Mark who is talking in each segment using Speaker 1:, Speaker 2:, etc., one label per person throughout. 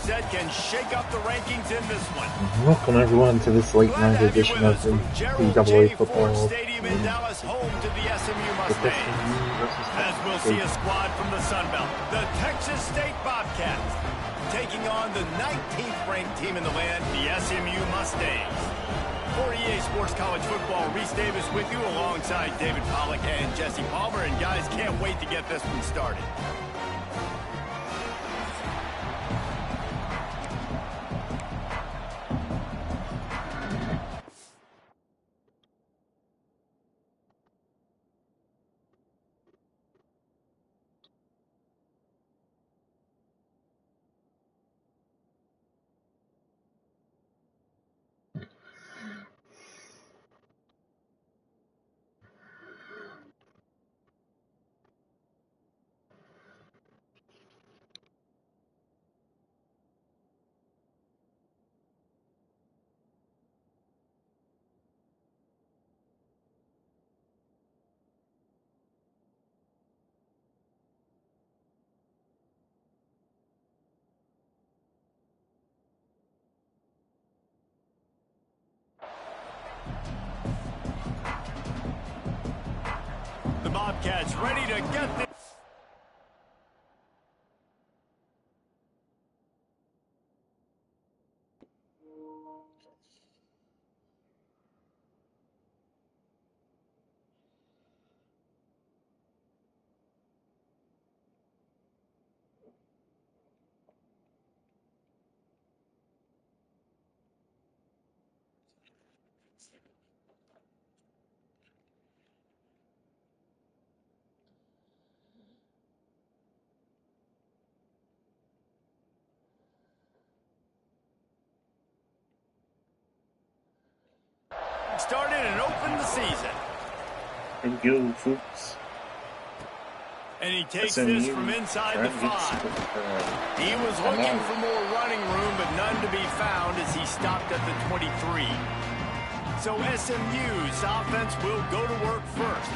Speaker 1: upset can shake up the rankings in this one.
Speaker 2: Welcome everyone to this late night edition of the NCAA football
Speaker 1: Stadium in Dallas, home to the SMU Mustangs. As we'll see a squad from the Sun Belt, the Texas State Bobcats, taking on the 19th ranked team in the land, the SMU Mustangs. For EA Sports College Football, Reese Davis with you alongside David Pollack and Jesse Palmer. And guys, can't wait to get this one started. The Bobcats ready to get this. Started and opened the season.
Speaker 2: Thank you, folks.
Speaker 1: And he takes this from inside the 5. He was looking for more running room, but none to be found as he stopped at the 23. So SMU's offense will go to work first.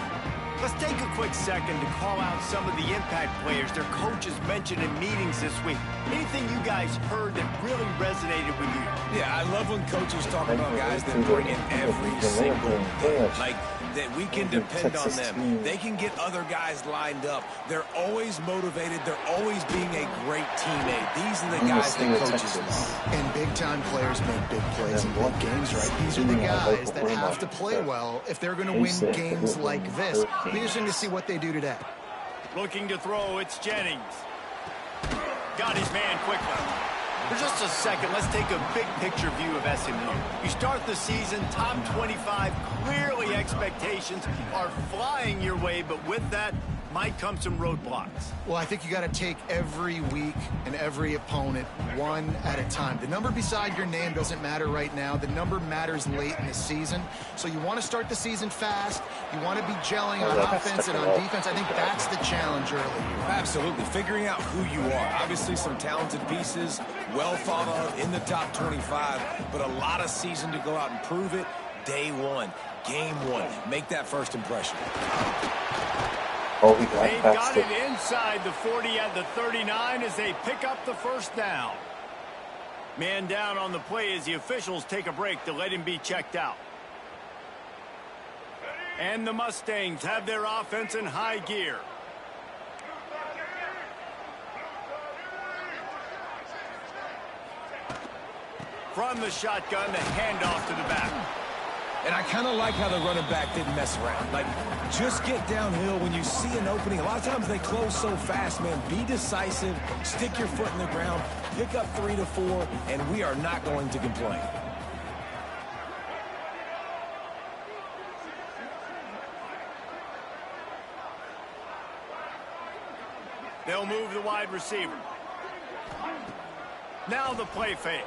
Speaker 1: Let's take a quick second to call out some of the impact players their coaches mentioned in meetings this week. Anything you guys heard that really resonated with you?
Speaker 3: Yeah, I love when coaches talk about guys that bring in every single day. Like, that we can depend on them. They can get other guys lined up. They're always motivated. They're always being a great teammate. These are the guys that coaches love.
Speaker 4: And big-time players make big plays in big games, right? These are the guys that have to play well if they're going to win games like this. It'll be interesting to see what they do today.
Speaker 1: Looking to throw, it's Jennings. Got his man quickly. For just a second, let's take a big picture view of SMU. You start the season top 25. Clearly expectations are flying your way, but with that might come some roadblocks.
Speaker 4: Well, I think you got to take every week and every opponent one at a time. The number beside your name doesn't matter right now. The number matters late in the season. So you want to start the season fast. You want to be gelling on offense and on defense. I think that's the challenge early.
Speaker 3: Absolutely. Figuring out who you are. Obviously some talented pieces, well thought of in the top 25, but a lot of season to go out and prove it. Day one, game one. Make that first impression.
Speaker 1: They've got it inside the 40 at the 39 as they pick up the first down. Man down on the play as the officials take a break to let him be checked out. And the Mustangs have their offense in high gear. From the shotgun, the handoff to the back.
Speaker 3: And I kind of like how the running back didn't mess around. Like, just get downhill when you see an opening. A lot of times they close so fast, man. Be decisive, stick your foot in the ground, pick up 3 to 4, and we are not going to complain.
Speaker 1: They'll move the wide receiver. Now the play fake.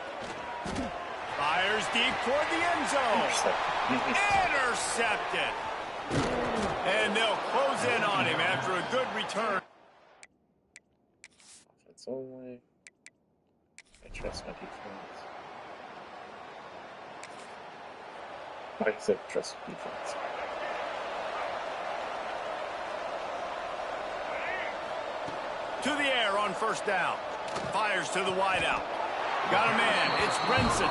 Speaker 1: Fires deep toward the end zone. Intercepted. And they'll close in on him after a good return.
Speaker 2: It's only. I trust my defense. Like I said, trust defense.
Speaker 1: To the air on first down. Fires to the wideout. Got a man. It's Brinson.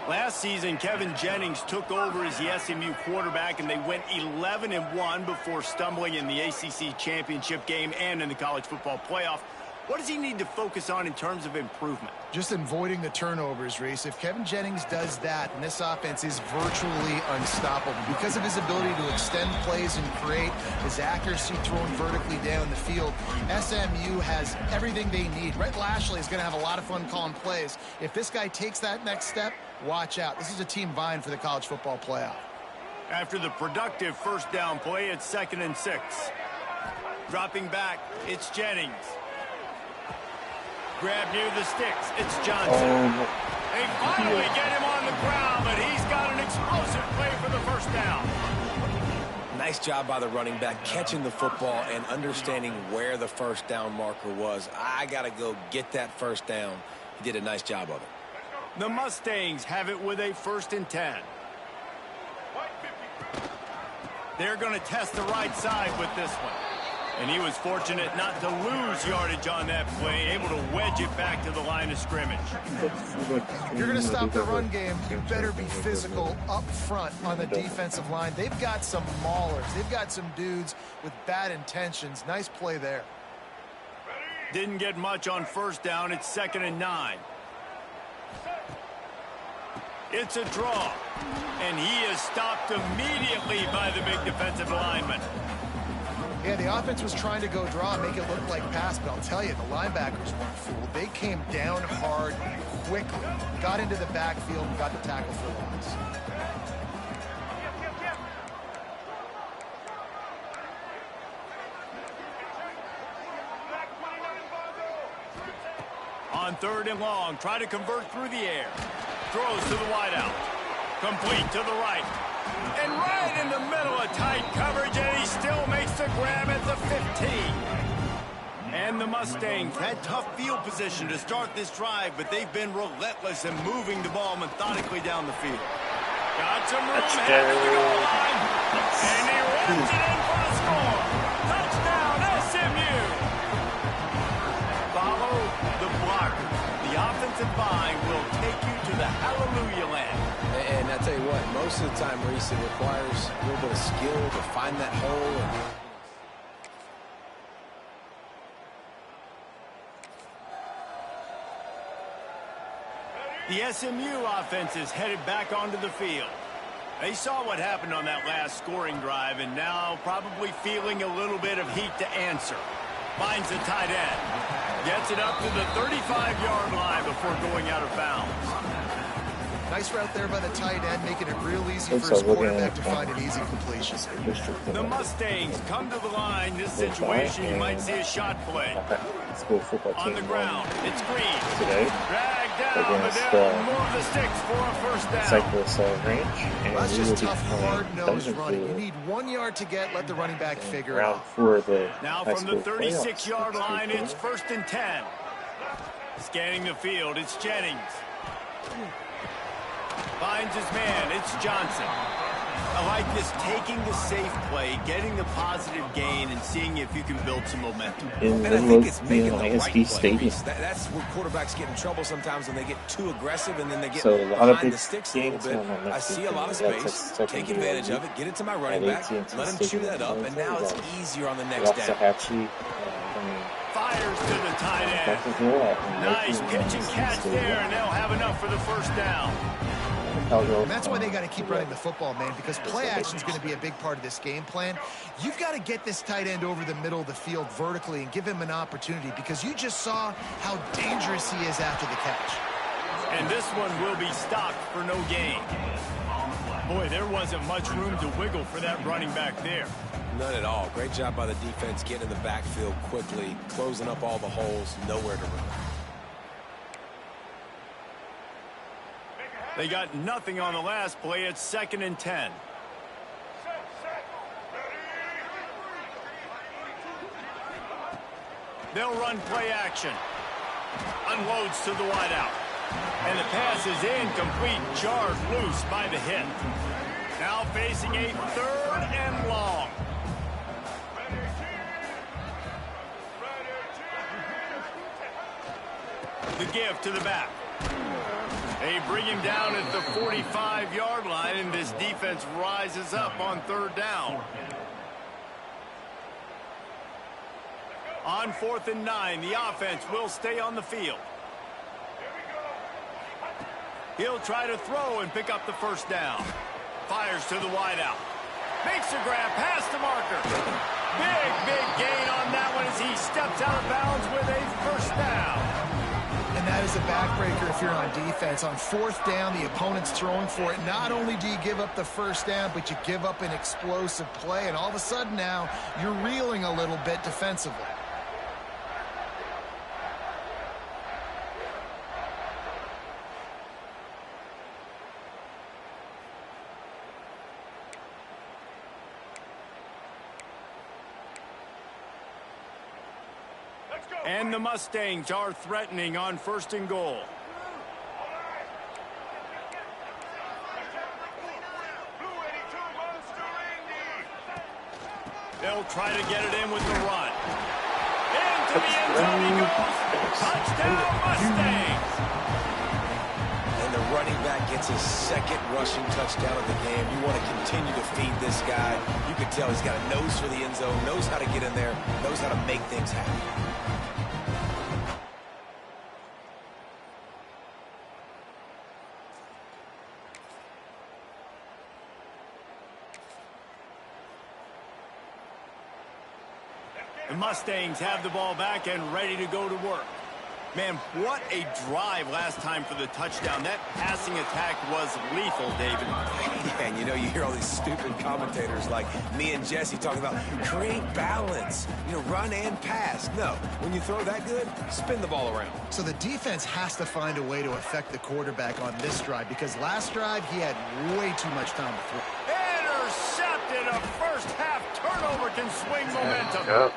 Speaker 1: Last season, Kevin Jennings took over as the SMU quarterback, and they went 11-1 before stumbling in the ACC championship game and in the college football playoff. What does he need to focus on in terms of improvement?
Speaker 4: Just avoiding the turnovers, Reese. If Kevin Jennings does that, and this offense is virtually unstoppable because of his ability to extend plays and create, his accuracy throwing vertically down the field, SMU has everything they need. Rhett Lashley is going to have a lot of fun calling plays. If this guy takes that next step, watch out. This is a team vying for the college football playoff.
Speaker 1: After the productive first down play, it's 2nd and 6. Dropping back, it's Jennings. Grab near the sticks. It's Johnson. They finally get him on the ground, but he's got an explosive play for the first down.
Speaker 3: Nice job by the running back catching the football and understanding where the first down marker was. I got to go get that first down. He did a nice job of it.
Speaker 1: The Mustangs have it with a 1st and 10. They're going to test the right side with this one. And he was fortunate not to lose yardage on that play, able to wedge it back to the line of scrimmage.
Speaker 4: If you're going to stop the run game, you better be physical up front on the defensive line. They've got some maulers. They've got some dudes with bad intentions. Nice play there.
Speaker 1: Didn't get much on first down. It's 2nd and 9. It's a draw. And he is stopped immediately by the big defensive lineman.
Speaker 4: Yeah, the offense was trying to go draw and make it look like pass, but I'll tell you, the linebackers weren't fooled. They came down hard quickly, got into the backfield, and got the tackle for loss.
Speaker 1: On 3rd and long, try to convert through the air. Throws to the wideout. Complete to the right. And right in the middle of tight coverage, and he still makes the grab at the 15. And the Mustangs had tough field position to start this drive, but they've been relentless in moving the ball methodically down the field. Got some room headed to the goal line, and he runs it in for the score. Touchdown, SMU. Follow the blocker. The offensive line will take you to the hallelujah land.
Speaker 3: And I tell you what, most of the time, Reese, it requires a little bit of skill to find that hole.
Speaker 1: The SMU offense is headed back onto the field. They saw what happened on that last scoring drive, and now probably feeling a little bit of heat to answer. Finds the tight end. Gets it up to the 35-yard line before going out of bounds.
Speaker 4: Nice route there by the tight end, making it real easy for his quarterback to find an easy completion.
Speaker 1: The Mustangs come to the line. This situation, you might see a shot play. On the ground, it's Green. Dragged down, but they'll move the sticks for a first down.
Speaker 4: That's just tough, hard-nosed running. You need 1 yard to get, let the running back figure it out.
Speaker 1: Now from the 36-yard line, it's 1st and 10. Scanning the field, it's Jennings. Finds his man. It's Johnson. I like this, taking the safe play, getting the positive gain, and seeing if you can build some momentum.
Speaker 3: And I think it's making the right play. That's where quarterbacks get in trouble sometimes when they get too aggressive and then they get behind the sticks a little bit. I see a lot of space, take advantage of it, get it to my running back, let him chew that up, and now it's easier on the next down.
Speaker 1: Fires to the tight end. Nice pitch and catch there, and they'll have enough for the first down.
Speaker 4: And that's why they got to keep running the football, man, because play action is going to be a big part of this game plan. You've got to get this tight end over the middle of the field vertically and give him an opportunity, because you just saw how dangerous he is after the catch.
Speaker 1: And this one will be stopped for no gain. Boy, there wasn't much room to wiggle for that running back there.
Speaker 3: None at all. Great job by the defense getting in the backfield quickly, closing up all the holes, nowhere to run.
Speaker 1: They got nothing on the last play. It's 2nd and 10. They'll run play action. Unloads to the wideout. And the pass is incomplete, jarred loose by the hit. Now facing a 3rd and long. The give to the back. They bring him down at the 45-yard line, and this defense rises up on 3rd down. On 4th and 9, the offense will stay on the field. He'll try to throw and pick up the 1st down. Fires to the wideout. Makes a grab past the marker. Big gain on that one as he steps out of bounds with a 1st down.
Speaker 4: And that is a backbreaker if you're on defense. On 4th down, the opponent's throwing for it. Not only do you give up the 1st down, but you give up an explosive play. And all of a sudden now, you're reeling a little bit defensively.
Speaker 1: And the Mustangs are threatening on 1st and goal. They'll try to get it in with the run. Into the end zone he goes. Touchdown, Mustangs.
Speaker 3: And the running back gets his 2nd rushing touchdown of the game. You want to continue to feed this guy. You can tell he's got a nose for the end zone, knows how to get in there, knows how to make things happen.
Speaker 1: The Mustangs have the ball back and ready to go to work. Man, what a drive last time for the touchdown. That passing attack was lethal, David.
Speaker 3: Yeah, and you hear all these stupid commentators like me and Jesse talking about create balance, run and pass. No, when you throw that good, spin the ball around.
Speaker 4: So the defense has to find a way to affect the quarterback on this drive because last drive he had way too much time to throw.
Speaker 1: Intercepted. A 1st half turnover can swing momentum.
Speaker 2: Yep.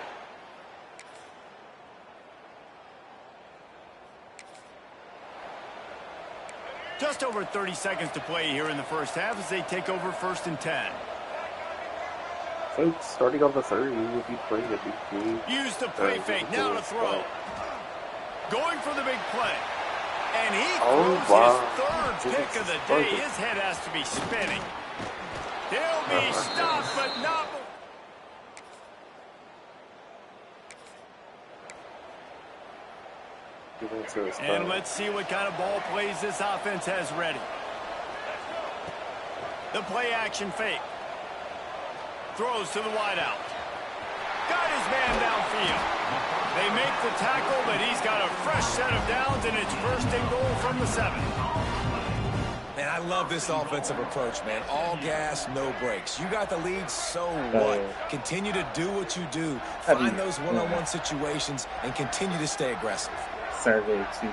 Speaker 1: Just over 30 seconds to play here in the 1st half as they take over 1st and 10.
Speaker 2: Folks, starting on the 30, we'll be playing a big game.
Speaker 1: Use the play fake. Now to throw. Going for the big play. And he throws his 3rd pick of the day. His head has to be spinning. He'll be stopped, but not... And let's see what kind of ball plays this offense has ready. The play action fake. Throws to the wideout. Got his man downfield. They make the tackle, but he's got a fresh set of downs, and it's 1st and goal from the 7.
Speaker 3: Man, I love this offensive approach, man. All gas, no brakes. You got the lead, so what? Continue to do what you do. Find those one-on-one situations and continue to stay aggressive.
Speaker 2: Saturday to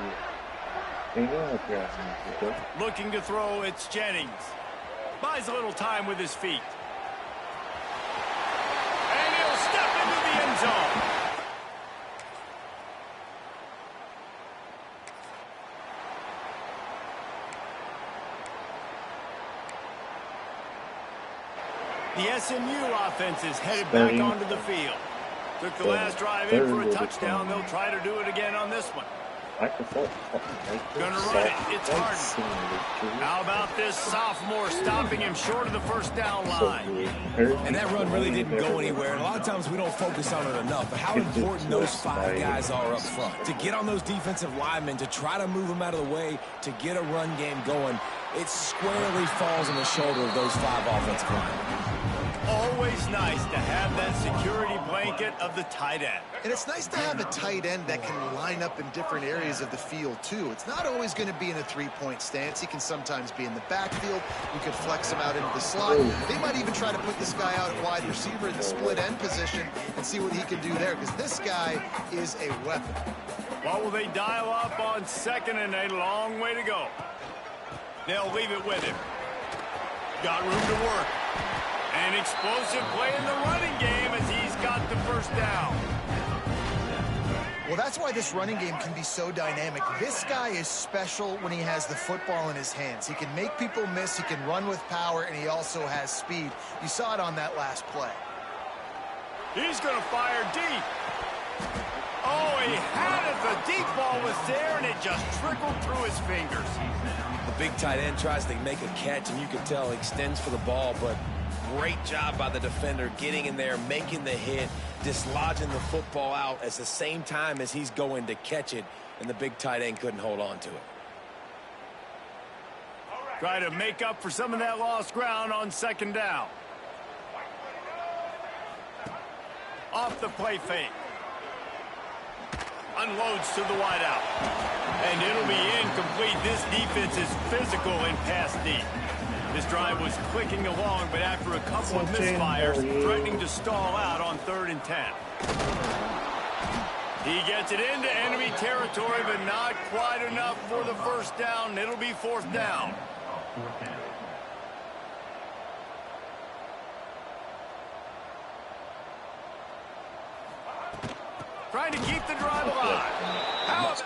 Speaker 1: looking to throw, it's Jennings. Buys a little time with his feet. And he'll step into the end zone. The SMU offense is headed back onto the field. Took the last drive in for a touchdown. They'll try to do it again on this one. Gonna run it. It's Harden. How about this sophomore stopping him short of the 1st down line?
Speaker 3: And that run really didn't go anywhere. And a lot of times we don't focus on it enough. But how important those 5 guys are up front. To get on those defensive linemen, to try to move them out of the way, to get a run game going, it squarely falls on the shoulder of those 5 offensive linemen.
Speaker 1: Always nice to have that security blanket of the tight end.
Speaker 4: And it's nice to have a tight end that can line up in different areas of the field, too. It's not always going to be in a 3-point stance. He can sometimes be in the backfield. You could flex him out into the slot. They might even try to put this guy out at wide receiver in the split end position and see what he can do there, because this guy is a weapon.
Speaker 1: What will they dial up on 2nd and a long way to go? They'll leave it with him. Got room to work. An explosive play in the running game as he's got the 1st down.
Speaker 4: Well, that's why this running game can be so dynamic. This guy is special when he has the football in his hands. He can make people miss, he can run with power, and he also has speed. You saw it on that last play.
Speaker 1: He's going to fire deep. Oh, he had it. The deep ball was there, and it just trickled through his fingers.
Speaker 3: The big tight end tries to make a catch, and you can tell he extends for the ball, but great job by the defender getting in there, making the hit, dislodging the football out at the same time as he's going to catch it, and the big tight end couldn't hold on to it.
Speaker 1: Try to make up for some of that lost ground on second down. Off the play fake. Unloads to the wideout. And it'll be incomplete. This defense is physical and pass deep. This drive was clicking along, but after a couple of misfires, threatening to stall out on 3rd and 10. He gets it into enemy territory, but not quite enough for the first down. It'll be 4th down. Trying to keep the drive alive. How about...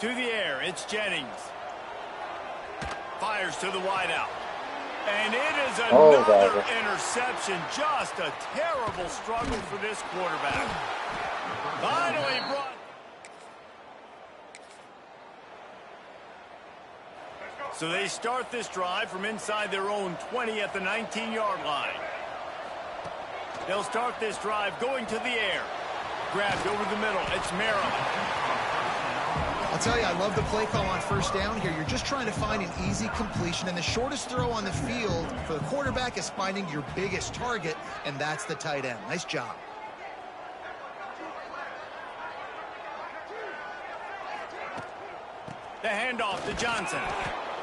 Speaker 1: To the air, it's Jennings. Fires to the wideout. And it is another interception. Just a terrible struggle for this quarterback. Finally brought... So they start this drive from inside their own 20 at the 19-yard line. They'll start this drive going to the air. Grabbed over the middle. It's Merrill.
Speaker 4: I'll tell you, I love the play call on first down here. You're just trying to find an easy completion, and the shortest throw on the field for the quarterback is finding your biggest target, and that's the tight end. Nice job.
Speaker 1: The handoff to Johnson.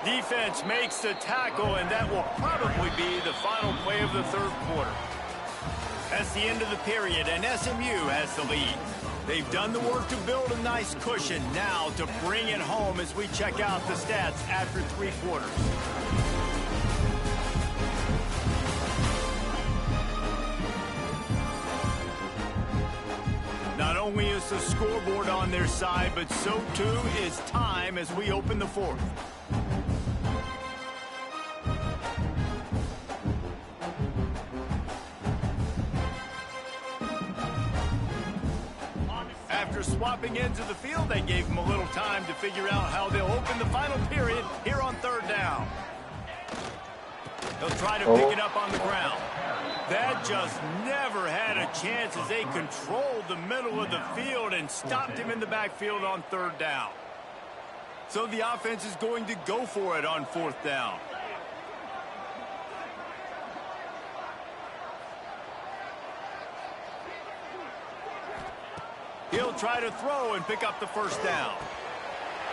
Speaker 1: Defense makes the tackle, and that will probably be the final play of the 3rd quarter. That's the end of the period, and SMU has the lead. They've done the work to build a nice cushion. Now to bring it home as we check out the stats after 3 quarters. Not only is the scoreboard on their side, but so too is time as we open the 4th. After swapping ends of the field, they gave them a little time to figure out how they'll open the final period here on 3rd down. They'll try to pick it up on the ground. That just never had a chance as they controlled the middle of the field and stopped him in the backfield on 3rd down. So the offense is going to go for it on 4th down. He'll try to throw and pick up the first down.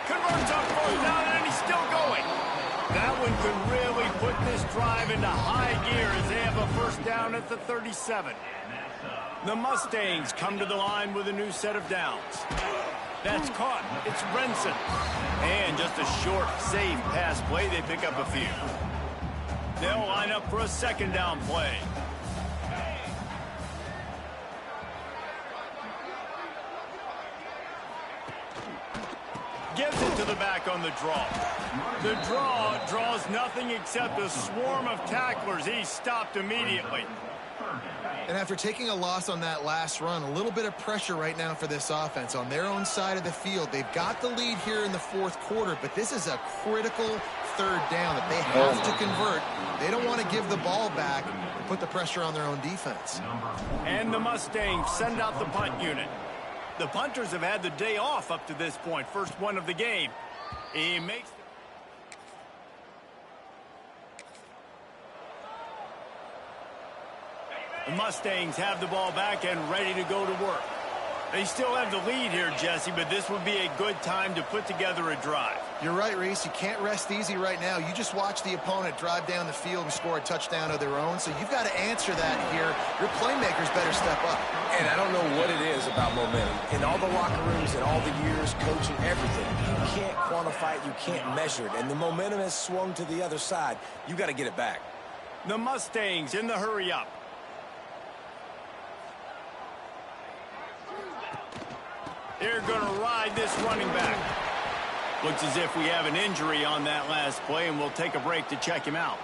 Speaker 1: Converts on 4th down, and he's still going. That one could really put this drive into high gear as they have a first down at the 37. The Mustangs come to the line with a new set of downs. That's caught. It's Renson. And just a short, safe pass play. They pick up a few. They'll line up for a 2nd down play. Gives it to the back on the draw. The draw draws nothing except a swarm of tacklers. He's stopped immediately.
Speaker 4: And after taking a loss on that last run, a little bit of pressure right now for this offense on their own side of the field. They've got the lead here in the 4th quarter, but this is a critical 3rd down that they have to convert. They don't want to give the ball back and put the pressure on their own defense.
Speaker 1: And the Mustangs send out the punt unit. The punters have had the day off up to this point. First one of the game. He makes... The Mustangs have the ball back and ready to go to work. They still have the lead here, Jesse, but this would be a good time to put together a drive.
Speaker 4: You're right, Reese. You can't rest easy right now. You just watch the opponent drive down the field and score a touchdown of their own, so you've got to answer that here. Your playmakers better step up.
Speaker 3: And I don't know what it is about momentum. In all the locker rooms and all the years, coaching, everything, you can't quantify it, you can't measure it. And the momentum has swung to the other side. You got to get it back.
Speaker 1: The Mustangs in the hurry up. They're going to ride this running back. Looks as if we have an injury on that last play, and we'll take a break to check him out.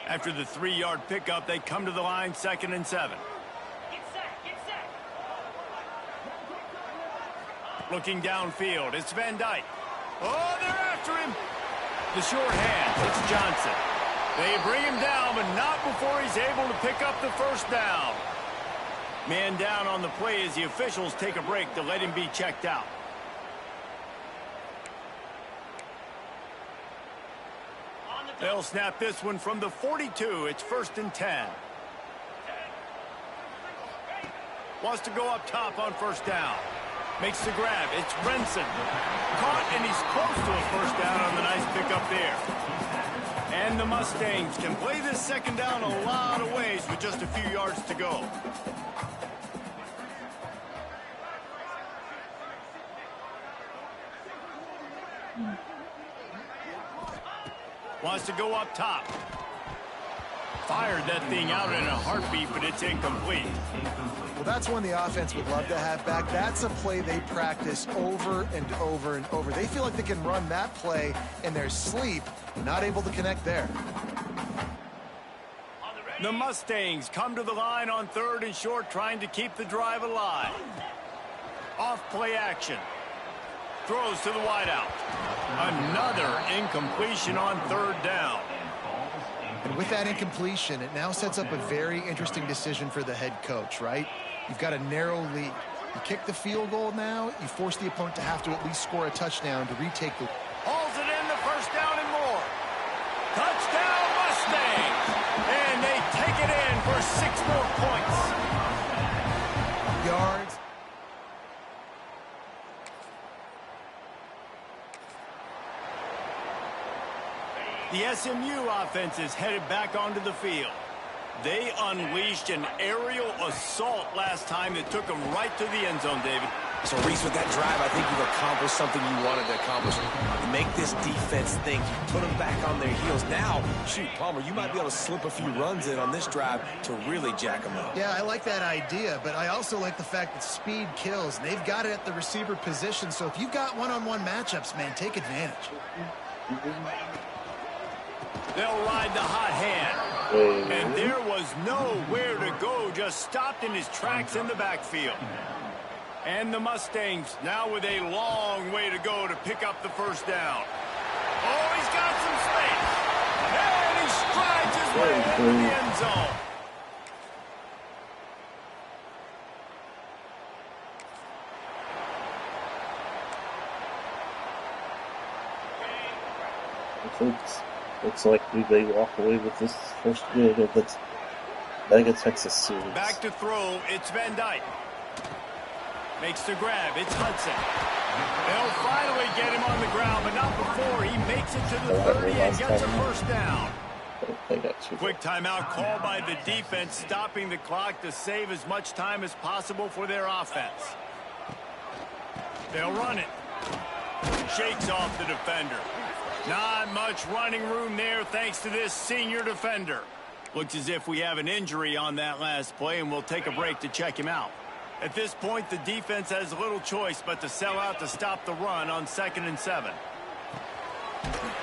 Speaker 1: After the 3-yard pickup, they come to the line, 2nd and 7.
Speaker 5: Get set.
Speaker 1: Looking downfield, it's Van Dyke. Oh, they're after him. The short hand, it's Johnson. They bring him down, but not before he's able to pick up the first down. Man down on the play as the officials take a break to let him be checked out. They'll snap this one from the 42. It's 1st and 10. Wants to go up top on 1st down. Makes the grab. It's Brenson. Caught, and he's close to a 1st down on the nice pickup there. And the Mustangs can play this 2nd down a lot of ways with just a few yards to go. Wants to go up top. Fired that thing out in a heartbeat, but it's incomplete.
Speaker 4: Well, that's one the offense would love to have back. That's a play they practice over and over and over. They feel like they can run that play in their sleep, not able to connect there.
Speaker 1: The Mustangs come to the line on 3rd and short, trying to keep the drive alive. Off play action. Throws to the wideout. Another incompletion on 3rd down.
Speaker 4: And with that incompletion, it now sets up a very interesting decision for the head coach, right? You've got a narrow lead. You kick the field goal now, you force the opponent to have to at least score a touchdown to retake the...
Speaker 1: Hauls it in, the 1st down and more. Touchdown Mustangs! And they take it in for 6 more points.
Speaker 4: Yards.
Speaker 1: The SMU offense is headed back onto the field. They unleashed an aerial assault last time that took them right to the end zone, David.
Speaker 3: So, Reese, with that drive, I think you've accomplished something you wanted to accomplish. You make this defense think. You put them back on their heels. Now, shoot, Palmer, you might be able to slip a few runs in on this drive to really jack them up.
Speaker 4: Yeah, I like that idea, but I also like the fact that speed kills. And they've got it at the receiver position, so if you've got one-on-one matchups, man, take advantage.
Speaker 1: They'll ride the hot hand. And there was nowhere to go, just stopped in his tracks in the backfield. And the Mustangs now with a long way to go to pick up the 1st down. Oh, he's got some space. And he strides his way into the end zone.
Speaker 2: Looks like we may walk away with this first good of the Mega Texas series.
Speaker 1: Back to throw, it's Van Dyke. Makes the grab, it's Hudson. They'll finally get him on the ground, but not before he makes it to the 30 and gets a 1st down. Quick timeout called by the defense, stopping the clock to save as much time as possible for their offense. They'll run it. Shakes off the defender. Not much running room there thanks to this senior defender. Looks as if we have an injury on that last play, and we'll take a break to check him out. At this point, the defense has little choice but to sell out to stop the run on 2nd and 7.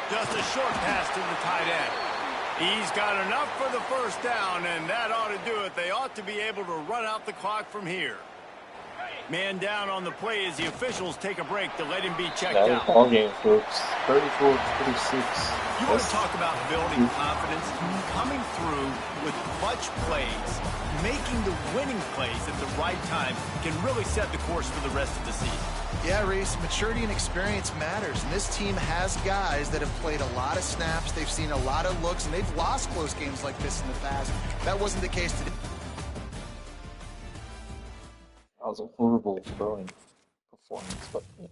Speaker 1: Just a short pass to the tight end. He's got enough for the 1st down, and that ought to do it. They ought to be able to run out the clock from here. Man down on the play as the officials take a break to let him be checked out.
Speaker 2: Ball game, folks. 34-26.
Speaker 1: You want to talk about building confidence? Coming through with clutch plays, making the winning plays at the right time can really set the course for the rest of the season.
Speaker 4: Yeah, Reese, maturity and experience matters, and this team has guys that have played a lot of snaps, they've seen a lot of looks, and they've lost close games like this in the past. That wasn't the case today.
Speaker 2: That was a horrible throwing performance, but, you know.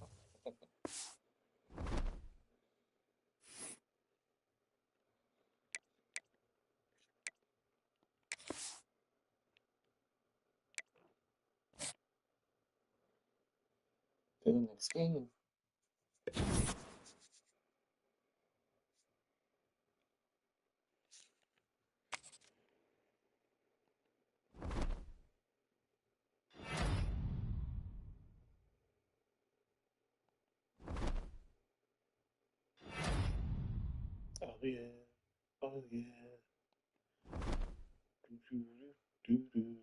Speaker 2: To the next game. yeah. Oh yeah. Do do do do do.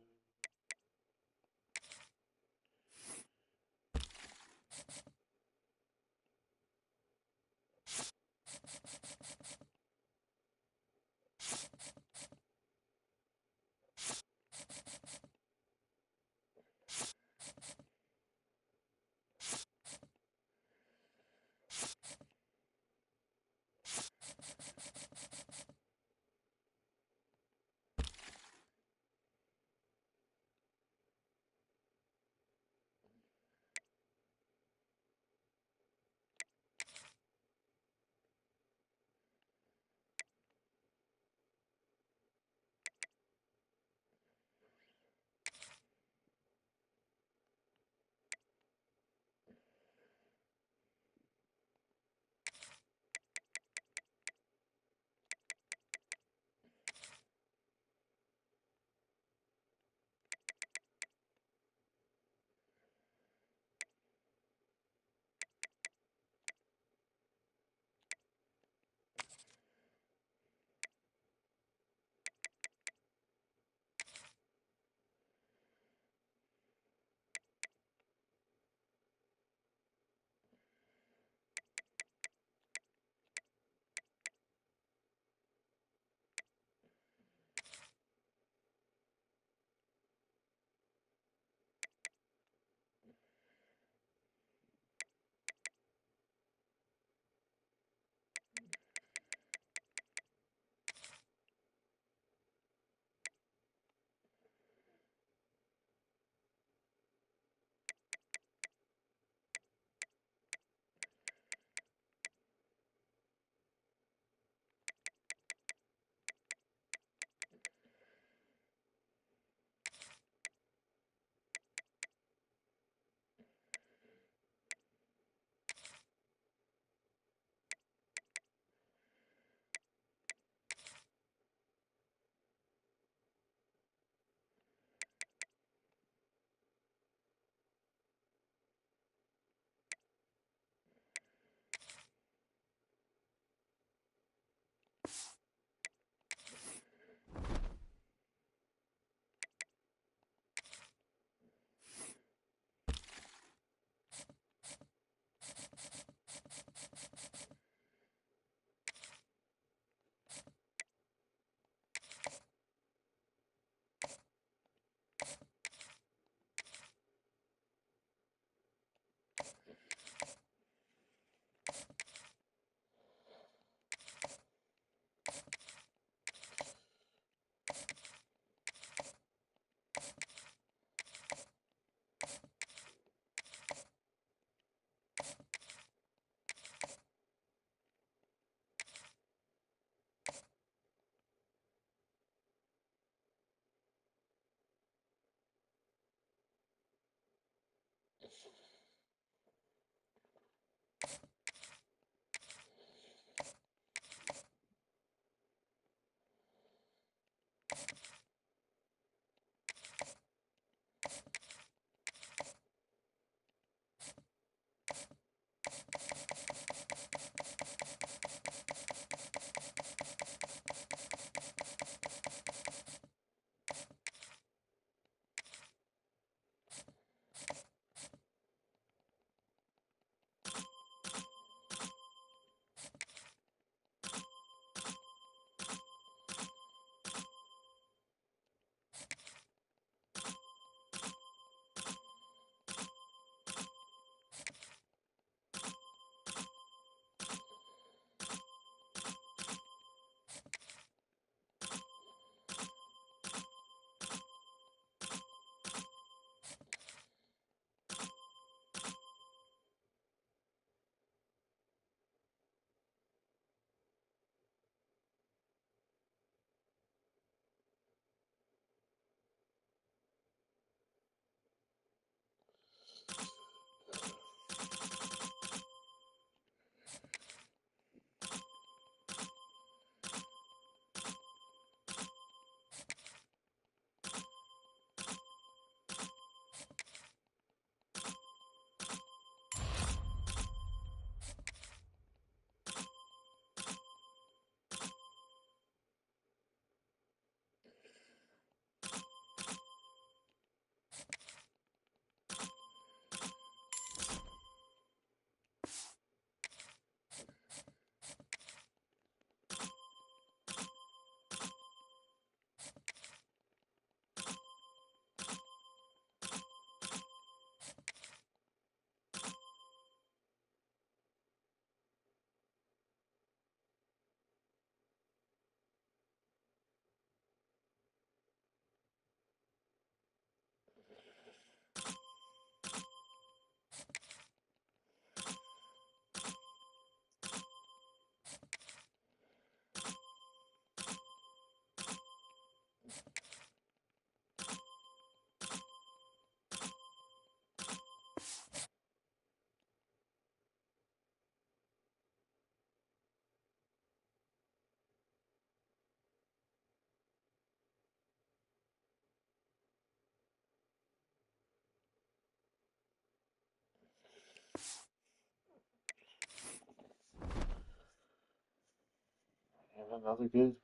Speaker 2: another good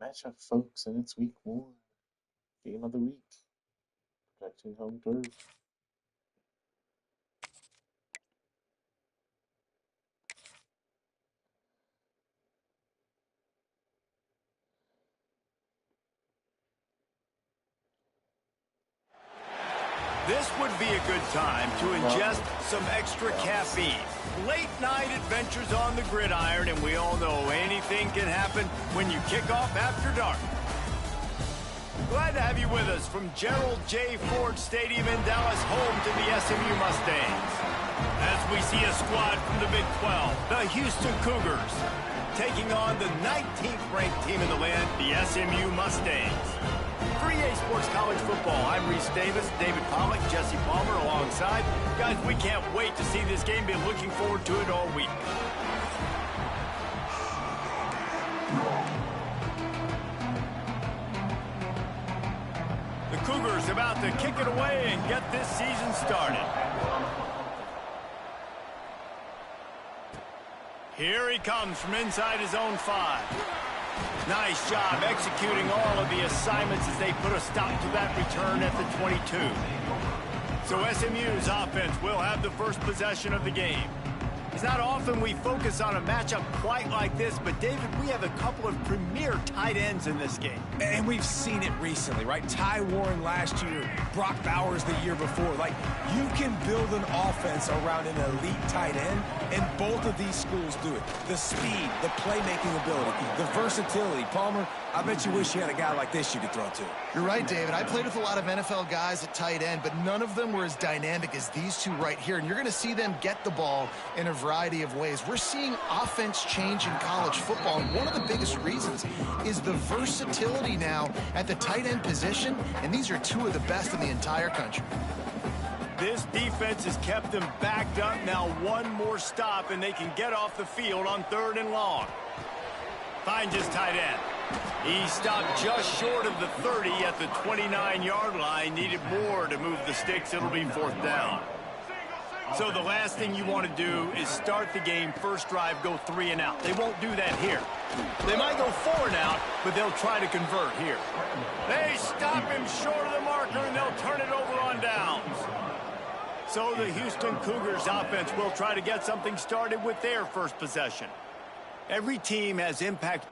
Speaker 2: matchup, folks, and it's week 1. Game of the week. Protecting home turf.
Speaker 1: This would be a good time to ingest some extra caffeine. Late night adventures on the gridiron, and we all know anything can happen when you kick off after dark. Glad to have you with us from Gerald J. Ford Stadium in Dallas, home to the SMU Mustangs. As we see a squad from the Big 12, the Houston Cougars, taking on the 19th ranked team in the land, the SMU Mustangs. 3A Sports College Football. I'm Reese Davis, David Pollack, Jesse Palmer alongside. Guys, we can't wait to see this game. Been looking forward to it all week. The Cougars about to kick it away and get this season started. Here he comes from inside his own 5. Nice job executing all of the assignments as they put a stop to that return at the 22. So SMU's offense will have the first possession of the game. It's not often we focus on a matchup quite like this, but David, we have a couple of premier tight ends in this game.
Speaker 3: And we've seen it recently, right? Ty Warren last year, Brock Bowers the year before. Like, you can build an offense around an elite tight end, and both of these schools do it. The speed, the playmaking ability, the versatility. Palmer, I bet you wish you had a guy like this you could throw to.
Speaker 4: You're right, David. I played with a lot of NFL guys at tight end, but none of them were as dynamic as these two right here. And you're going to see them get the ball in a variety of ways. We're seeing offense change in college football, and one of the biggest reasons is the versatility now at the tight end position, and these are two of the best in the entire country.
Speaker 1: This defense has kept them backed up. Now one more stop, and they can get off the field on 3rd and long. Finds his tight end. He stopped just short of the 30 at the 29-yard line. Needed more to move the sticks. It'll be 4th down. So the last thing you want to do is start the game, first drive, go 3 and out. They won't do that here. They might go 4 and out, but they'll try to convert here. They stop him short of the marker, and they'll turn it over on downs. So the Houston Cougars offense will try to get something started with their first possession. Every team has impact.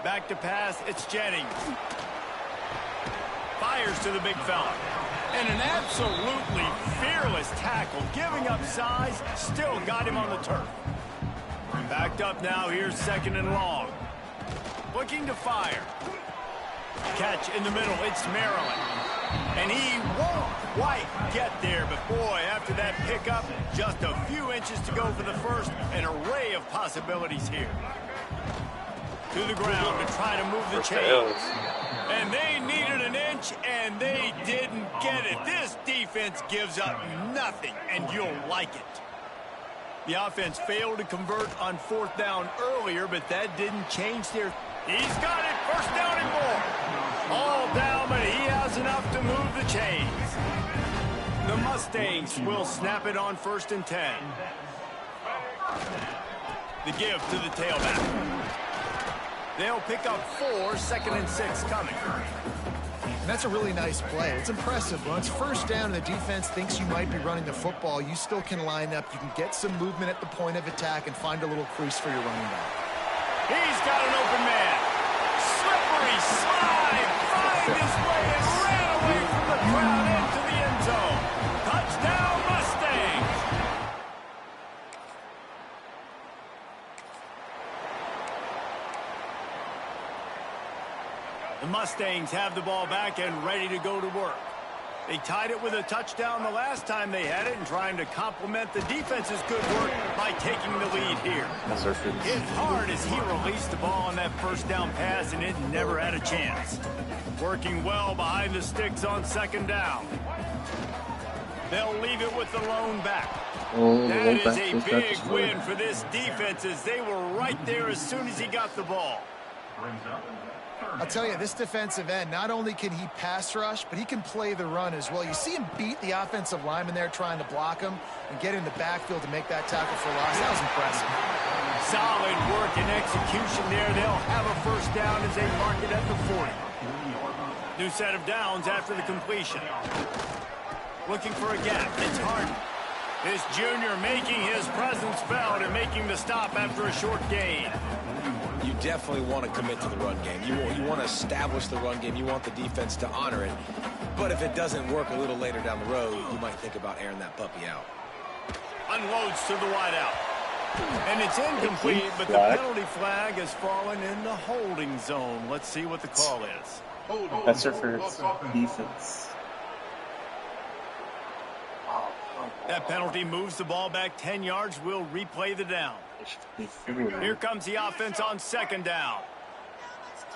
Speaker 1: Back to pass, it's Jennings. Fires to the big fella. And an absolutely fearless tackle, giving up size, still got him on the turf. Backed up now, here's 2nd and long. Looking to fire. Catch in the middle, it's Maryland. And he won't quite get there, but boy, after that pickup, just a few inches to go for the first, an array of possibilities here. To the ground to try to move the chains. And they needed an inch, and they didn't get it. This defense gives up nothing, and you'll like it. The offense failed to convert on 4th down earlier, but that didn't change their... He's got it, 1st down and more. All down, but he has enough to move the chains. The Mustangs will snap it on 1st and 10. The give to the tailback. They'll pick up 4, 2nd and 6 coming.
Speaker 4: And that's a really nice play. It's impressive. When it's 1st down and the defense thinks you might be running the football, you still can line up. You can get some movement at the point of attack and find a little crease for your running back.
Speaker 1: He's got an open man. Slippery slide. Find his way and ran away from the crowd into the end zone. Touchdown, Mustangs. The Mustangs have the ball back and ready to go to work. They tied it with a touchdown the last time they had it and trying to complement the defense's good work by taking the lead here. Hit hard as he released the ball on that 1st down pass, and it never had a chance. Working well behind the sticks on 2nd down. They'll leave it with the lone back. That is a big win for this defense as they were right there as soon as he got the ball.
Speaker 4: I'll tell you, this defensive end, not only can he pass rush, but he can play the run as well. You see him beat the offensive lineman there trying to block him and get in the backfield to make that tackle for loss. That was impressive.
Speaker 1: Solid work and execution there. They'll have a first down as they mark it at the 40. New set of downs after the completion. Looking for a gap. It's Harden. This junior making his presence felt and making the stop after a short gain.
Speaker 3: You definitely want to commit to the run game. You want to establish the run game. You want the defense to honor it. But if it doesn't work a little later down the road, you might think about airing that puppy out.
Speaker 1: Unloads to the wideout. And it's incomplete, but the penalty flag has fallen in the holding zone. Let's see what the call is.
Speaker 2: That's our first defense.
Speaker 1: That penalty moves the ball back 10 yards. We'll replay the down. Here comes the offense on second down.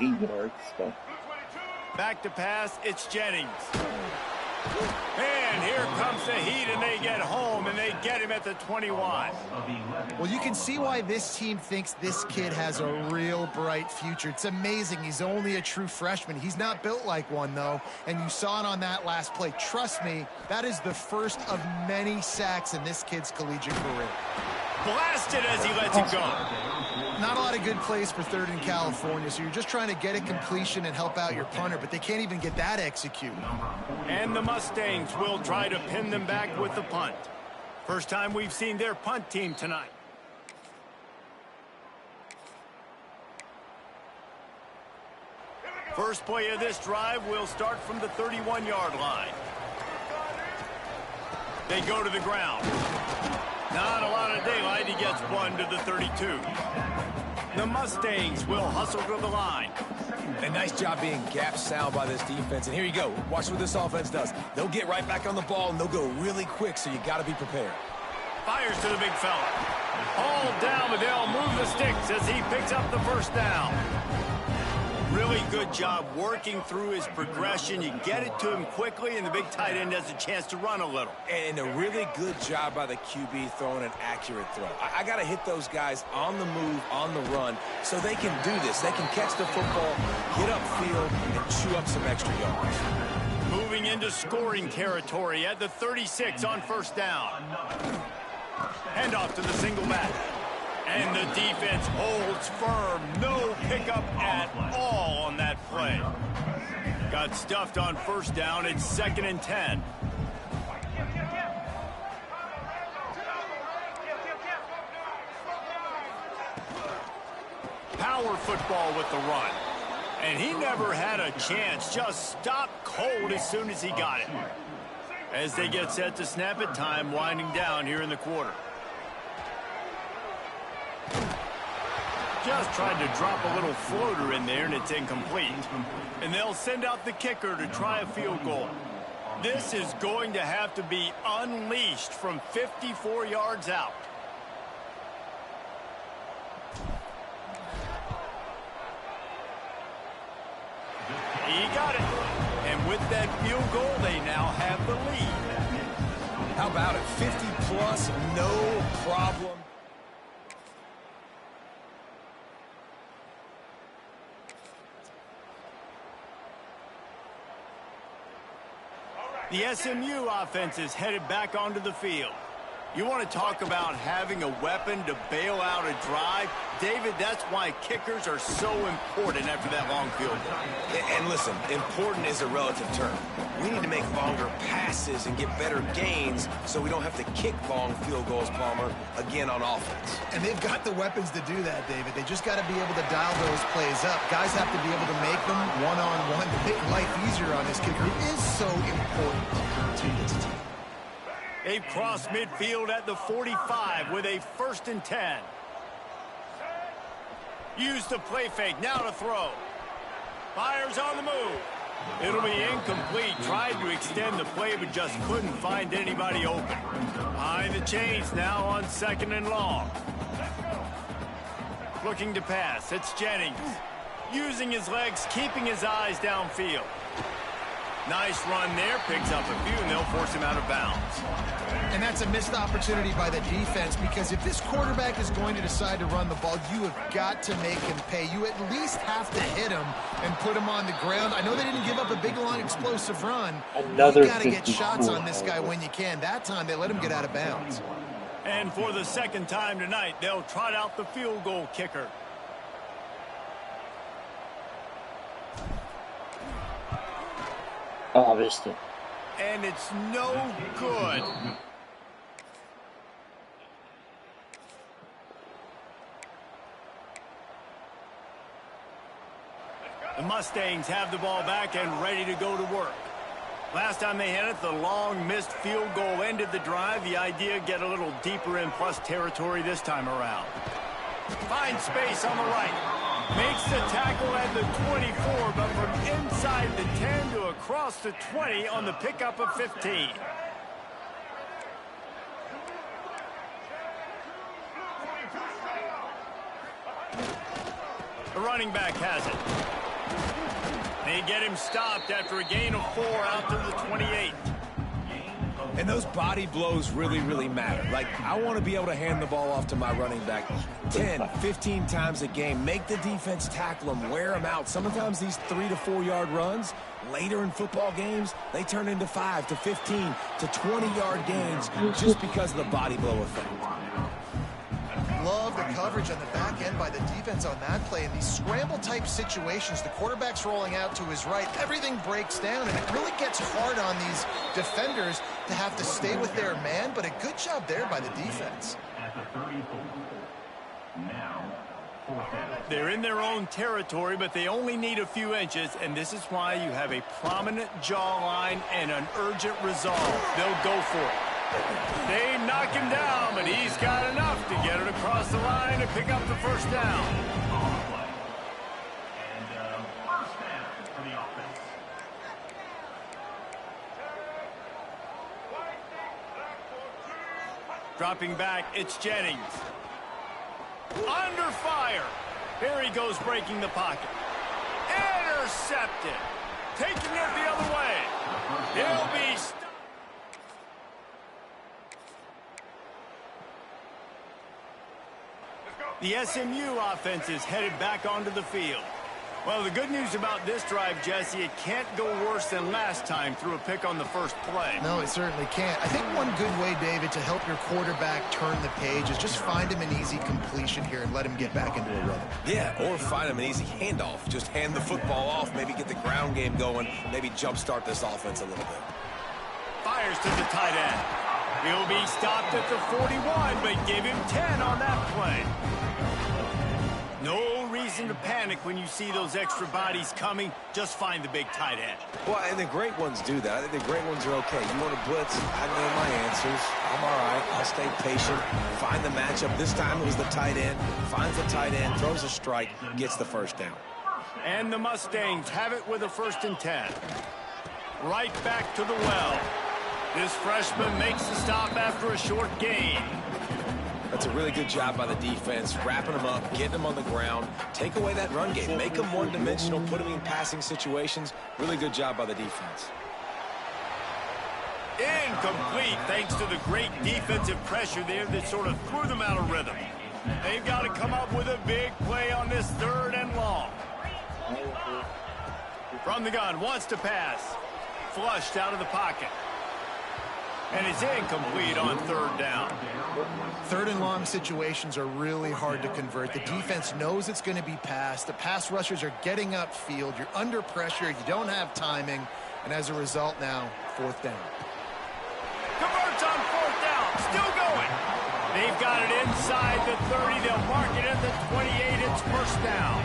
Speaker 2: 8 yards.
Speaker 1: Back to pass. It's Jennings. And here comes the heat, and they get home, and they get him at the 21.
Speaker 4: Well, you can see why this team thinks this kid has a real bright future. It's amazing. He's only a true freshman. He's not built like one, though, and you saw it on that last play. Trust me, that is the first of many sacks in this kid's collegiate career.
Speaker 1: Blasted as he lets it go.
Speaker 4: Not a lot of good plays for third in California, so you're just trying to get a completion and help out your punter, but they can't even get that executed.
Speaker 1: And the Mustangs will try to pin them back with the punt. First time we've seen their punt team tonight. First play of this drive will start from the 31-yard line. They go to the ground. Not a lot of daylight. He gets one to the 32. The Mustangs will hustle to the line.
Speaker 3: A nice job being gap sound by this defense. And here you go. Watch what this offense does. They'll get right back on the ball, and they'll go really quick, so you got to be prepared.
Speaker 1: Fires to the big fella. All down, but they'll move the sticks as he picks up the first down. Really good job working through his progression. You get it to him quickly, and the big tight end has a chance to run a little.
Speaker 3: And a really good job by the QB throwing an accurate throw. I got to hit those guys on the move, on the run, so they can do this. They can catch the football, get upfield, and chew up some extra yards.
Speaker 1: Moving into scoring territory at the 36 on first down. Hand off to the single back. And the defense holds firm. No pickup at all on that play. Got stuffed on first down. It's 2nd and 10. Power football with the run. And he never had a chance. Just stopped cold as soon as he got it. As they get set to snap it, time winding down here in the quarter. Just tried to drop a little floater in there, and it's incomplete. And they'll send out the kicker to try a field goal. This is going to have to be unleashed from 54 yards out. He got it. And with that field goal, they now have the lead.
Speaker 3: How about it? 50-plus, no problem.
Speaker 1: The SMU offense is headed back onto the field. You want to talk about having a weapon to bail out a drive? David, that's why kickers are so important after that long field goal.
Speaker 3: And listen, important is a relative term. We need to make longer passes and get better gains so we don't have to kick long field goals, Palmer, again on offense.
Speaker 4: And they've got the weapons to do that, David. They just got to be able to dial those plays up. Guys have to be able to make them one-on-one to make life easier on this kicker. It is so important to this team.
Speaker 1: They've crossed midfield at the 45 with a 1st and 10. Use the play fake, now to throw. Fires on the move. It'll be incomplete. Tried to extend the play, but just couldn't find anybody open. Behind the chains now on 2nd and long. Looking to pass, it's Jennings. Using his legs, keeping his eyes downfield. Nice run there, picks up a few, and they'll force him out of bounds.
Speaker 4: And that's a missed opportunity by the defense, because if this quarterback is going to decide to run the ball, you have got to make him pay. You at least have to hit him and put him on the ground. I know they didn't give up a big, long, explosive run. You got to get shots on this guy when you can. That time, they let him get out of bounds.
Speaker 1: And for the second time tonight, they'll trot out the field goal kicker.
Speaker 2: Oh, missed it.
Speaker 1: And it's no good. The Mustangs have the ball back and ready to go to work. Last time they had it, the long missed field goal ended the drive. The idea, get a little deeper in plus territory this time around. Finds space on the right. Makes the tackle at the 24, but from inside the 10 to across the 20 on the pickup of 15. The running back has it. They get him stopped after a gain of 4 out to the 28.
Speaker 3: And those body blows really, really matter. Like, I want to be able to hand the ball off to my running back 10, 15 times a game. Make the defense tackle him, wear him out. Sometimes these 3 to 4 yard runs, later in football games, they turn into 5 to 15 to 20-yard gains just because of the body blow effect.
Speaker 4: Love the coverage on the back end by the defense on that play. In these scramble-type situations, the quarterback's rolling out to his right. Everything breaks down, and it really gets hard on these defenders to have to stay with their man, but a good job there by the defense.
Speaker 1: They're in their own territory, but they only need a few inches, and this is why you have a prominent jawline and an urgent resolve. They'll go for it. They knock him down, but he's got enough to get it across the line and pick up the first down. Dropping back, it's Jennings. Under fire. Here he goes, breaking the pocket. Intercepted. Taking it the other way. He'll be stopped. The SMU offense is headed back onto the field. Well, the good news about this drive, Jesse, it can't go worse than last time through a pick on the first play.
Speaker 4: No, it certainly can't. I think one good way, David, to help your quarterback turn the page is just find him an easy completion here and let him get back into a rhythm.
Speaker 3: Yeah, or find him an easy handoff. Just hand the football off, maybe get the ground game going, maybe jumpstart this offense a little bit.
Speaker 1: Fires to the tight end. He'll be stopped at the 41, but give him 10 on that play. No reason to panic when you see those extra bodies coming. Just find the big tight end.
Speaker 3: Well, and the great ones do that. I think the great ones are okay. You want to blitz, I know my answers. I'm all right. I'll stay patient. Find the matchup. This time it was the tight end. Finds the tight end, throws a strike, gets the first down.
Speaker 1: And the Mustangs have it with a 1st and 10. Right back to the well. This freshman makes the stop after a short gain.
Speaker 3: That's a really good job by the defense, wrapping them up, getting them on the ground, take away that run game, make them one-dimensional, put them in passing situations. Really good job by the defense.
Speaker 1: Incomplete, thanks to the great defensive pressure there that sort of threw them out of rhythm. They've got to come up with a big play on this 3rd and long. From the gun, wants to pass. Flushed out of the pocket. And it's incomplete on 3rd down.
Speaker 4: 3rd and long situations are really hard to convert. The defense knows it's going to be passed. The pass rushers are getting upfield. You're under pressure. You don't have timing. And as a result now, 4th down.
Speaker 1: Converts on 4th down. Still going. They've got it inside the 30. They'll mark it at the 28. It's 1st down.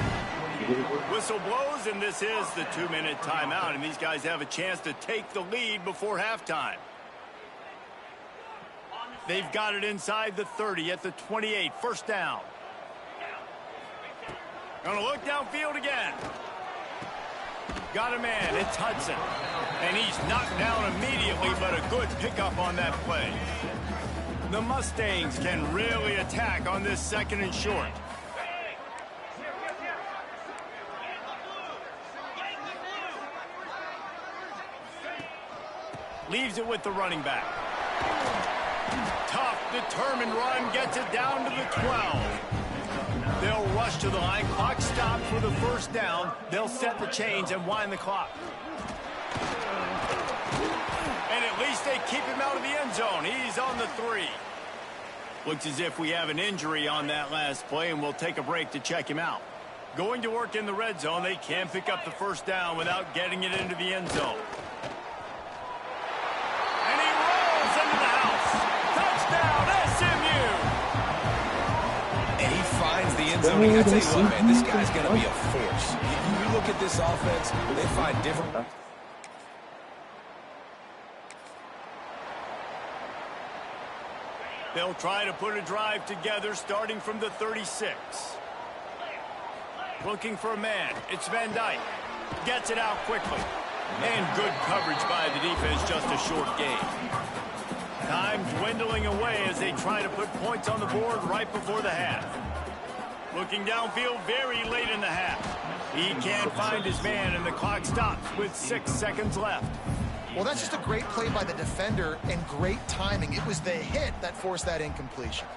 Speaker 1: Whistle blows, and this is the 2-minute timeout. And these guys have a chance to take the lead before halftime. They've got it inside the 30 at the 28. 1st down. Gonna look downfield again. Got a man. It's Hudson. And he's knocked down immediately, but a good pickup on that play. The Mustangs can really attack on this 2nd and short. Leaves it with the running back. Tough, determined run gets it down to the 12. They'll rush to the line. Clock stopped for the first down. They'll set the chains and wind the clock. And at least they keep him out of the end zone. He's on the 3. Looks as if we have an injury on that last play, and we'll take a break to check him out. Going to work in the red zone. They can't pick up the first down without getting it into the end zone. And he rolls into the house. Touchdown, SMU!
Speaker 3: And he finds the end zone. I tell you what, man, this guy's going to be a force. You look at this offense, they find different...
Speaker 1: They'll try to put a drive together starting from the 36. Looking for a man. It's Van Dyke. Gets it out quickly. And good coverage by the defense, just a short gain. Time dwindling away as they try to put points on the board right before the half. Looking downfield very late in the half. He can't find his man, and the clock stops with 6 seconds left.
Speaker 4: Well, that's just a great play by the defender and great timing. It was the hit that forced that incompletion.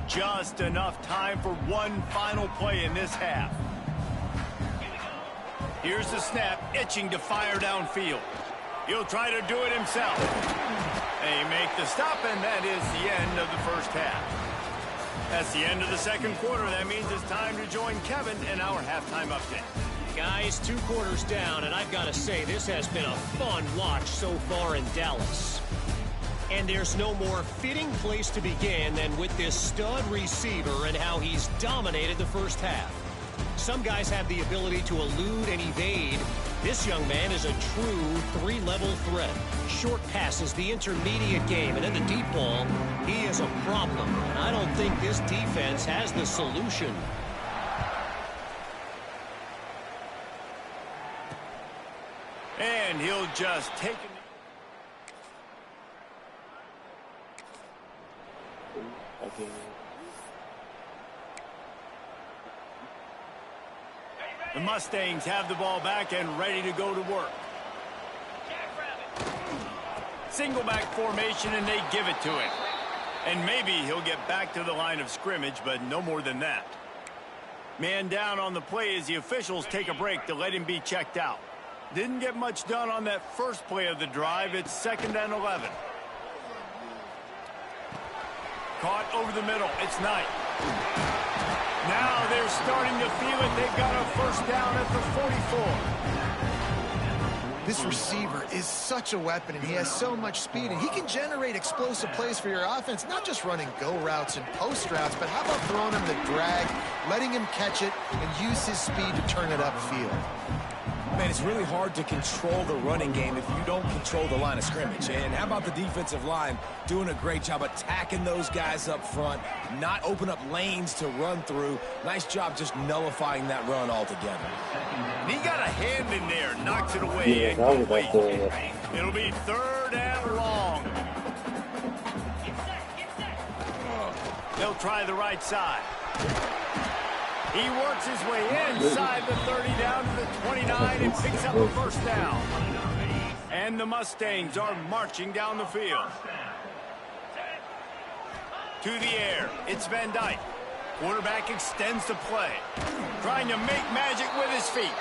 Speaker 1: Just enough time for one final play in this half. Here's the snap, itching to fire downfield. He'll try to do it himself. They make the stop, and that is the end of the first half. That's the end of the second quarter. That means it's time to join Kevin in our halftime update.
Speaker 6: Guys, 2 quarters down, and I've got to say, this has been a fun watch so far in Dallas. And there's no more fitting place to begin than with this stud receiver and how he's dominated the first half. Some guys have the ability to elude and evade. This young man is a true 3-level threat. Short passes, the intermediate game, and then the deep ball, he is a problem. And I don't think this defense has the solution.
Speaker 1: And he'll just take it. The Mustangs have the ball back and ready to go to work. Single back formation, and they give it to him. And maybe he'll get back to the line of scrimmage, but no more than that. Man down on the play as the officials take a break to let him be checked out. Didn't get much done on that first play of the drive. It's 2nd and 11. Caught over the middle. It's Knight. Now they're starting to feel it. They've got a first down at the 44.
Speaker 4: This receiver is such a weapon, and he has so much speed, and he can generate explosive plays for your offense, not just running go routes and post routes, but how about throwing him the drag, letting him catch it, and use his speed to turn it upfield.
Speaker 3: Man, it's really hard to control the running game if you don't control the line of scrimmage. And how about the defensive line doing a great job attacking those guys up front, not open up lanes to run through. Nice job just nullifying that run altogether.
Speaker 1: And he got a hand in there, knocks it away.
Speaker 2: Yeah,
Speaker 1: and it'll be 3rd and long. They'll try the right side. He works his way inside the 30 down to the 29 and picks up a first down. And the Mustangs are marching down the field. To the air, it's Van Dyke. Quarterback extends the play. Trying to make magic with his feet.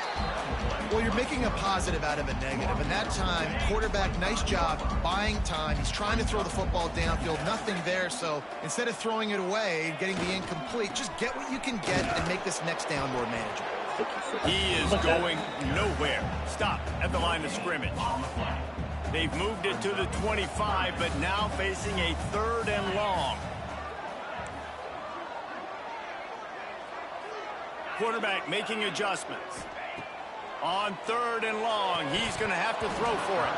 Speaker 4: Well, you're making a positive out of a negative. And that time, quarterback, nice job buying time. He's trying to throw the football downfield. Nothing there. So instead of throwing it away, getting the incomplete, just get what you can get and make this next down more manageable.
Speaker 1: He is going nowhere. Stop at the line of scrimmage. They've moved it to the 25, but now facing a 3rd and long. Quarterback making adjustments. On 3rd and long, he's going to have to throw for it.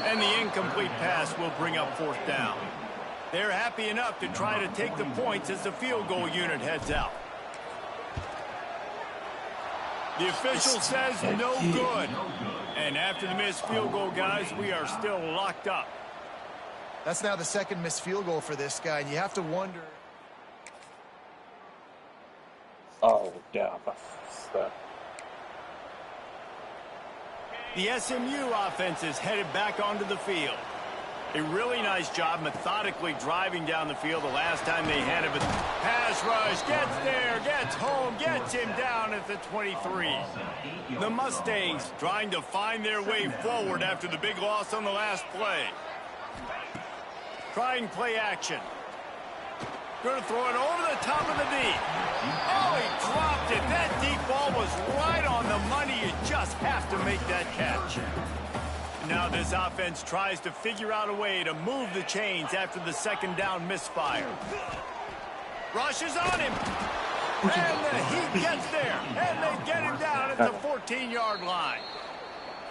Speaker 1: And the incomplete pass will bring up 4th down. They're happy enough to try to take the points as the field goal unit heads out. The official says no good. And after the missed field goal, guys, we are still locked up.
Speaker 4: That's now the 2nd missed field goal for this guy, and you have to wonder.
Speaker 2: Oh, yeah.
Speaker 1: The SMU offense is headed back onto the field. A really nice job methodically driving down the field the last time they had it. Pass rush, gets there, gets home, gets him down at the 23. The Mustangs trying to find their way forward after the big loss on the last play. Trying play action. Going to throw it over the top of the D. Oh, he dropped it. That deep ball was right on the money. You just have to make that catch. Now this offense tries to figure out a way to move the chains after the second down misfire. Rushes on him. And the Heat gets there. And they get him down at the 14-yard line.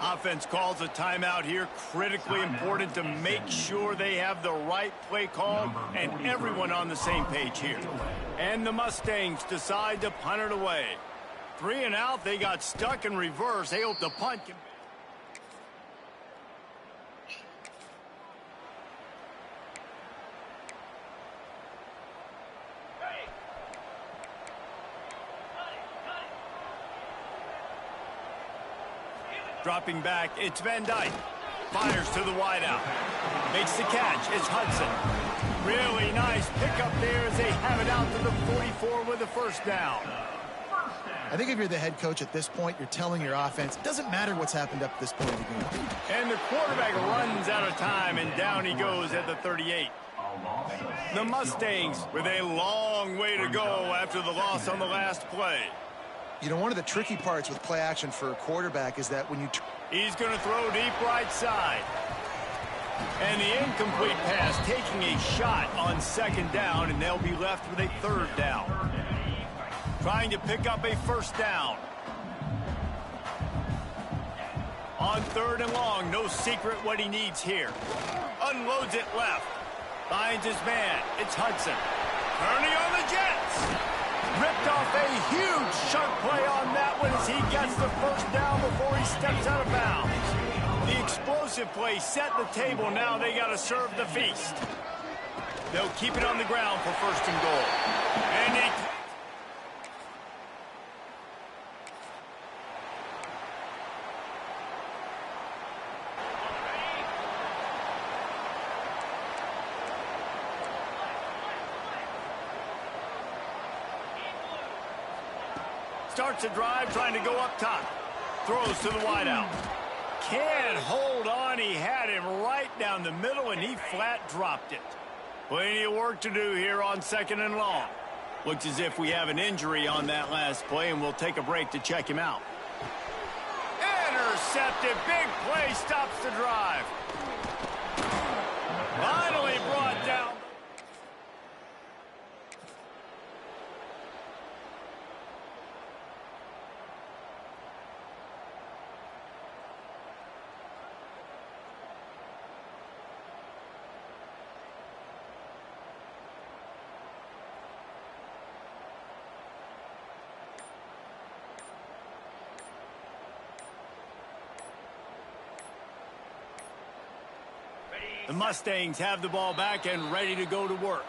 Speaker 1: Offense calls a timeout here. Critically important to make sure they have the right play call and everyone on the same page here. And the Mustangs decide to punt it away. 3 and out. They got stuck in reverse. They hope the punt can... Dropping back, it's Van Dyke. Fires to the wideout. Makes the catch, it's Hudson. Really nice pickup there as they have it out to the 44 with a first down.
Speaker 4: I think if you're the head coach at this point, you're telling your offense, it doesn't matter what's happened up to this point of the game.
Speaker 1: And the quarterback runs out of time, and down he goes at the 38. The Mustangs with a long way to go after the loss on the last play.
Speaker 4: You know, one of the tricky parts with play action for a quarterback is that when you...
Speaker 1: He's going to throw deep right side. And the incomplete pass taking a shot on second down, and they'll be left with a third down. Trying to pick up a first down. On third and long, no secret what he needs here. Unloads it left. Finds his man. It's Hudson. Turning on the Jets. Ripped off a huge sharp play on that one as he gets the first down before he steps out of bounds. The explosive play set the table. Now they got to serve the feast. They'll keep it on the ground for first and goal. And they... Starts a drive trying to go up top. Throws to the wideout. Can't hold on. He had him right down the middle, and he flat dropped it. Plenty of work to do here on second and long. Looks as if we have an injury on that last play, and we'll take a break to check him out. Intercepted. Big play stops the drive. Finally brought down. The Mustangs have the ball back and ready to go to work.